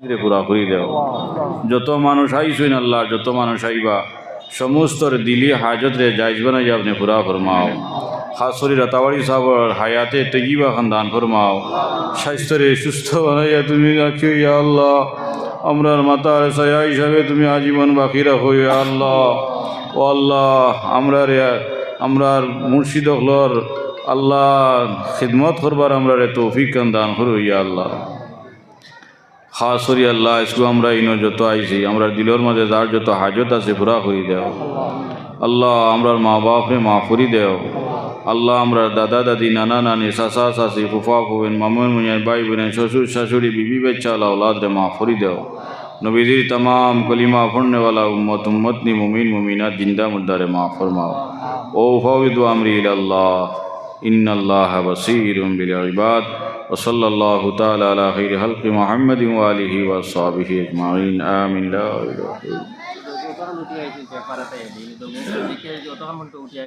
পুরা করি দেও। যত মানুষ আইসুন আল্লাহ, যত মানুষ আইবা সমস্ত দিলি হাজত রে জায়জ বানাই আপনি পুরা ফরমাও। খাস করে রাতাবাড়ি সাহর হায়াতে তৈবা খানদান ফরমাও। স্বাস্থ্যরে সুস্থ বানাইয়া তুমি রাখিও ইয়া আল্লাহ। আমরার মাতার ছায়া হিসাবে তুমি আজীবন বাকি রাখো ইয়া আল্লাহ। ও আল্লাহ, আমরার মুর্শিদ হলর আল্লাহ খিদমত করবার আমরা রে তৌফিক দান করো ইয়া আল্লাহ। খাস করি আল্লাহ ইসকু আমরা ইনো যত আইছি আমরা দিলর মাঝে যার যত হাজত আছে পুরা করি দেও আল্লাহ। আমরার মা বাপরে মাফ করি দেও আল্লাহ। আমরার দাদা দাদি নানা নানি চাচা চাচি ফুফা ফুবেন মামুন মুনিয়ার ভাই বোনের শ্বশুর শাশুড়ি বিবি বাচ্চা আল্লাহ औलाद রে মাফ করি দেও। নবীজির तमाम कलिमा पढ़ने वाला उम्मत नी मुमिन मुमिनात जिंदा मुर्दा रे माफ फरमाओ। ओ फाविदु अमरी इलल्लाह इन्नल्लाह बसीरुम बिल इबाद व सल्लल्लाहु तआला अला खैरि खल्qi मुहम्मदिन व आलिहि व अस्हाबिहि अजमाइन आमीन ला इलाहा इल्लल्लाह।